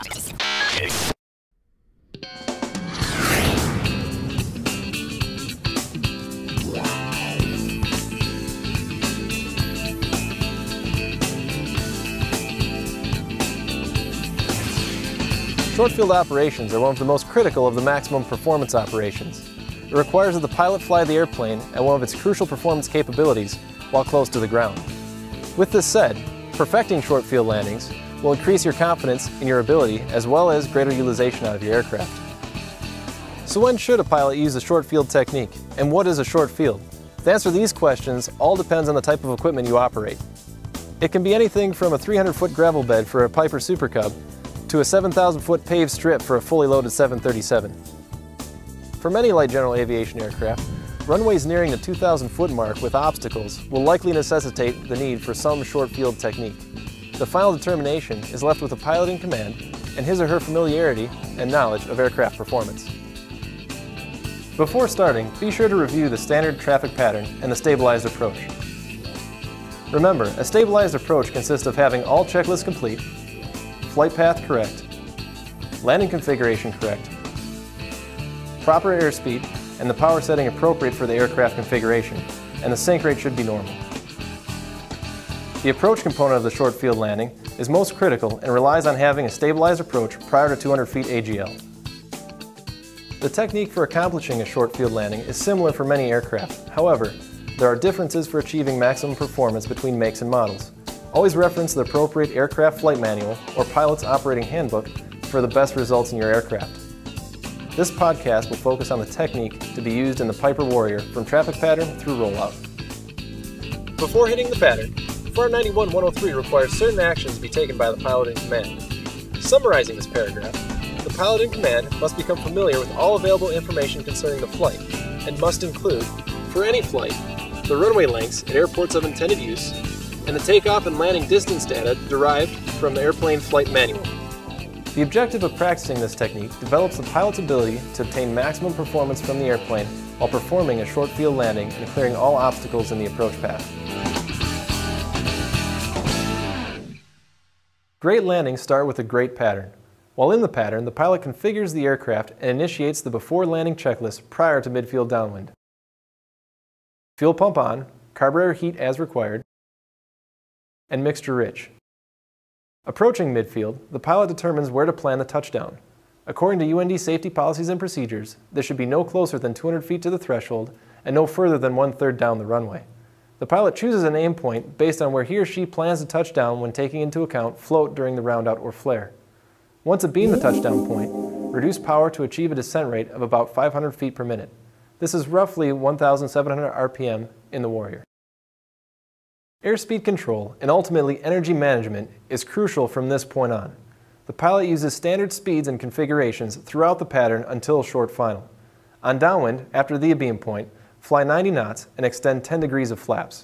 Short field operations are one of the most critical of the maximum performance operations. It requires that the pilot fly the airplane at one of its crucial performance capabilities while close to the ground. With this said, perfecting short field landings will increase your confidence in your ability as well as greater utilization out of your aircraft. So when should a pilot use a short field technique, and what is a short field? The answer to these questions all depends on the type of equipment you operate. It can be anything from a 300-foot gravel bed for a Piper Super Cub to a 7,000-foot paved strip for a fully loaded 737. For many light general aviation aircraft, runways nearing the 2,000-foot mark with obstacles will likely necessitate the need for some short field technique. The final determination is left with the pilot in command and his or her familiarity and knowledge of aircraft performance. Before starting, be sure to review the standard traffic pattern and the stabilized approach. Remember, a stabilized approach consists of having all checklists complete, flight path correct, landing configuration correct, proper airspeed, and the power setting appropriate for the aircraft configuration, and the sink rate should be normal. The approach component of the short field landing is most critical and relies on having a stabilized approach prior to 200 feet AGL. The technique for accomplishing a short field landing is similar for many aircraft. However, there are differences for achieving maximum performance between makes and models. Always reference the appropriate aircraft flight manual or pilot's operating handbook for the best results in your aircraft. This podcast will focus on the technique to be used in the Piper Warrior from traffic pattern through rollout. Before hitting the pattern, FAR 91-103 requires certain actions be taken by the pilot in command. Summarizing this paragraph, the pilot in command must become familiar with all available information concerning the flight and must include, for any flight, the runway lengths at airports of intended use, and the takeoff and landing distance data derived from the airplane flight manual. The objective of practicing this technique develops the pilot's ability to obtain maximum performance from the airplane while performing a short field landing and clearing all obstacles in the approach path. Great landings start with a great pattern. While in the pattern, the pilot configures the aircraft and initiates the before landing checklist prior to midfield downwind. Fuel pump on, carburetor heat as required, and mixture rich. Approaching midfield, the pilot determines where to plan the touchdown. According to UND safety policies and procedures, there should be no closer than 200 feet to the threshold and no further than 1/3 down the runway. The pilot chooses an aim point based on where he or she plans to touch down when taking into account float during the roundout or flare. Once abeam the touchdown point, reduce power to achieve a descent rate of about 500 feet per minute. This is roughly 1,700 RPM in the Warrior. Airspeed control and ultimately energy management is crucial from this point on. The pilot uses standard speeds and configurations throughout the pattern until short final. On downwind, after the abeam point, fly 90 knots and extend 10 degrees of flaps.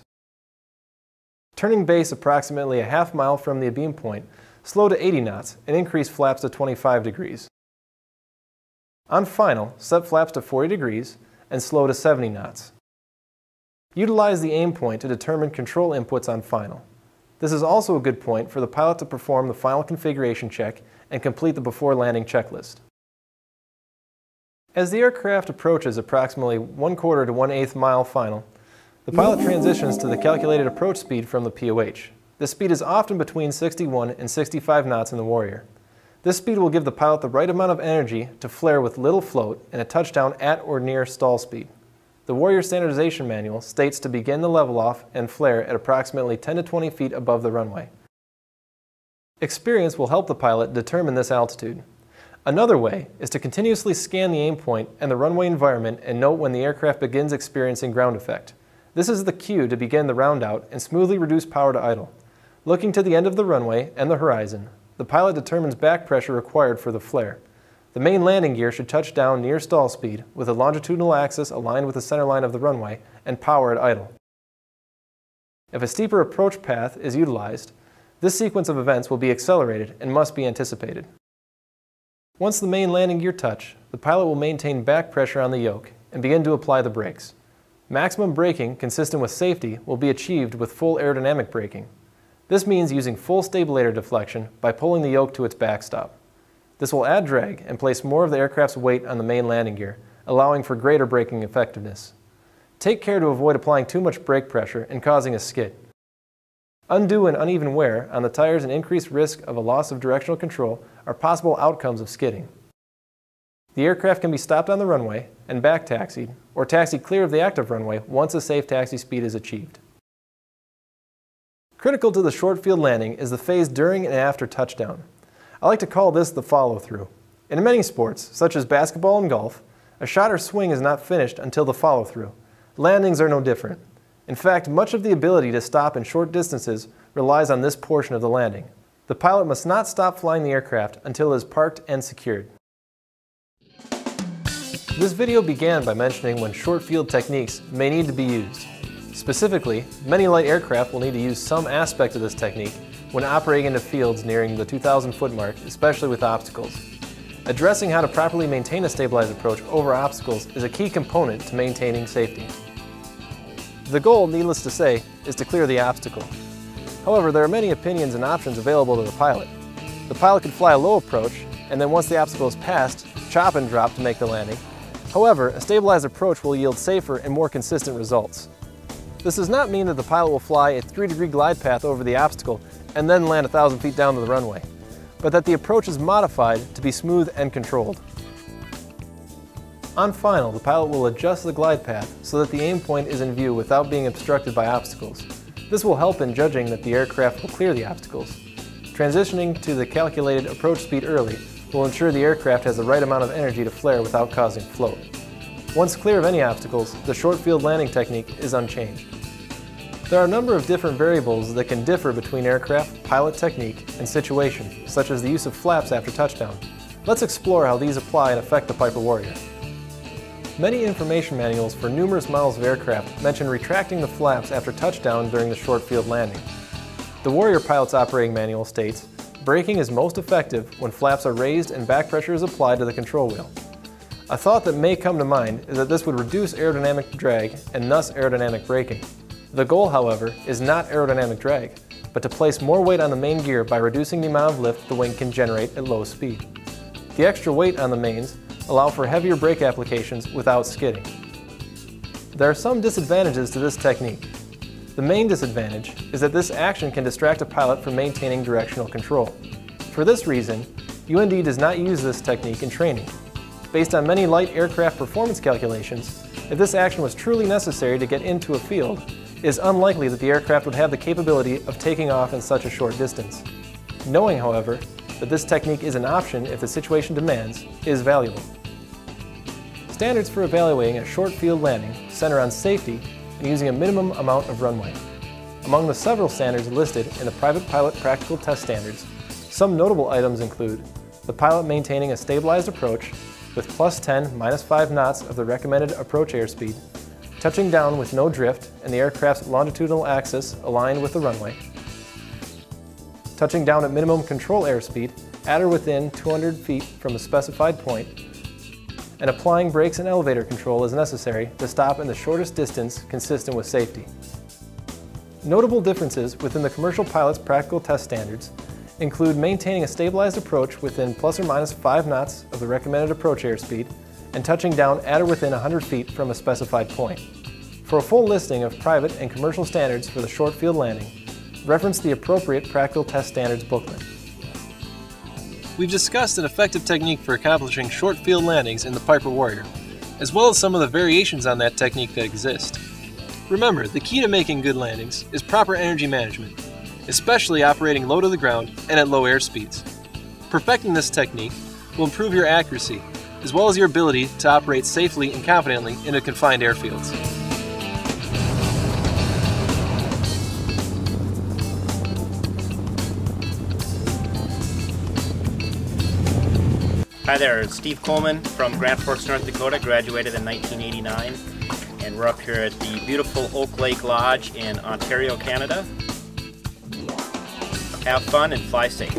Turning base approximately a half mile from the abeam point, slow to 80 knots and increase flaps to 25 degrees. On final, set flaps to 40 degrees and slow to 70 knots. Utilize the aim point to determine control inputs on final. This is also a good point for the pilot to perform the final configuration check and complete the before landing checklist. As the aircraft approaches approximately 1/4 to 1/8 mile final, the pilot transitions to the calculated approach speed from the POH. This speed is often between 61 and 65 knots in the Warrior. This speed will give the pilot the right amount of energy to flare with little float and a touchdown at or near stall speed. The Warrior Standardization Manual states to begin the level off and flare at approximately 10 to 20 feet above the runway. Experience will help the pilot determine this altitude. Another way is to continuously scan the aim point and the runway environment and note when the aircraft begins experiencing ground effect. This is the cue to begin the round out and smoothly reduce power to idle. Looking to the end of the runway and the horizon, the pilot determines back pressure required for the flare. The main landing gear should touch down near stall speed with a longitudinal axis aligned with the center line of the runway and power at idle. If a steeper approach path is utilized, this sequence of events will be accelerated and must be anticipated. Once the main landing gear touch, the pilot will maintain back pressure on the yoke and begin to apply the brakes. Maximum braking consistent with safety will be achieved with full aerodynamic braking. This means using full stabilator deflection by pulling the yoke to its backstop. This will add drag and place more of the aircraft's weight on the main landing gear, allowing for greater braking effectiveness. Take care to avoid applying too much brake pressure and causing a skid. Undue and uneven wear on the tires and increased risk of a loss of directional control are possible outcomes of skidding. The aircraft can be stopped on the runway and back taxied, or taxied clear of the active runway once a safe taxi speed is achieved. Critical to the short field landing is the phase during and after touchdown. I like to call this the follow-through. In many sports, such as basketball and golf, a shot or swing is not finished until the follow-through. Landings are no different. In fact, much of the ability to stop in short distances relies on this portion of the landing. The pilot must not stop flying the aircraft until it is parked and secured. This video began by mentioning when short field techniques may need to be used. Specifically, many light aircraft will need to use some aspect of this technique when operating into fields nearing the 2,000 foot mark, especially with obstacles. Addressing how to properly maintain a stabilized approach over obstacles is a key component to maintaining safety. The goal, needless to say, is to clear the obstacle. However, there are many opinions and options available to the pilot. The pilot could fly a low approach, and then once the obstacle is passed, chop and drop to make the landing. However, a stabilized approach will yield safer and more consistent results. This does not mean that the pilot will fly a 3-degree glide path over the obstacle and then land 1,000 feet down to the runway, but that the approach is modified to be smooth and controlled. On final, the pilot will adjust the glide path so that the aim point is in view without being obstructed by obstacles. This will help in judging that the aircraft will clear the obstacles. Transitioning to the calculated approach speed early will ensure the aircraft has the right amount of energy to flare without causing float. Once clear of any obstacles, the short field landing technique is unchanged. There are a number of different variables that can differ between aircraft, pilot technique, and situation, such as the use of flaps after touchdown. Let's explore how these apply and affect the Piper Warrior. Many information manuals for numerous models of aircraft mention retracting the flaps after touchdown during the short field landing. The Warrior Pilot's operating manual states, braking is most effective when flaps are raised and back pressure is applied to the control wheel. A thought that may come to mind is that this would reduce aerodynamic drag and thus aerodynamic braking. The goal, however, is not aerodynamic drag, but to place more weight on the main gear by reducing the amount of lift the wing can generate at low speed. The extra weight on the mains allow for heavier brake applications without skidding. There are some disadvantages to this technique. The main disadvantage is that this action can distract a pilot from maintaining directional control. For this reason, UND does not use this technique in training. Based on many light aircraft performance calculations, if this action was truly necessary to get into a field, it is unlikely that the aircraft would have the capability of taking off in such a short distance. Knowing, however, that this technique is an option if the situation demands is valuable. Standards for evaluating a short field landing center on safety and using a minimum amount of runway. Among the several standards listed in the Private Pilot Practical Test Standards, some notable items include the pilot maintaining a stabilized approach with +10, -5 knots of the recommended approach airspeed, touching down with no drift and the aircraft's longitudinal axis aligned with the runway, touching down at minimum control airspeed at or within 200 feet from a specified point, and applying brakes and elevator control as necessary to stop in the shortest distance consistent with safety. Notable differences within the Commercial Pilot's Practical Test Standards include maintaining a stabilized approach within ±5 knots of the recommended approach airspeed and touching down at or within 100 feet from a specified point. For a full listing of private and commercial standards for the short field landing, reference the appropriate Practical Test Standards booklet. We've discussed an effective technique for accomplishing short field landings in the Piper Warrior, as well as some of the variations on that technique that exist. Remember, the key to making good landings is proper energy management, especially operating low to the ground and at low air speeds. Perfecting this technique will improve your accuracy, as well as your ability to operate safely and confidently in confined airfields. Hi there, it's Steve Coleman from Grand Forks, North Dakota, graduated in 1989, and we're up here at the beautiful Oak Lake Lodge in Ontario, Canada. Have fun and fly safe.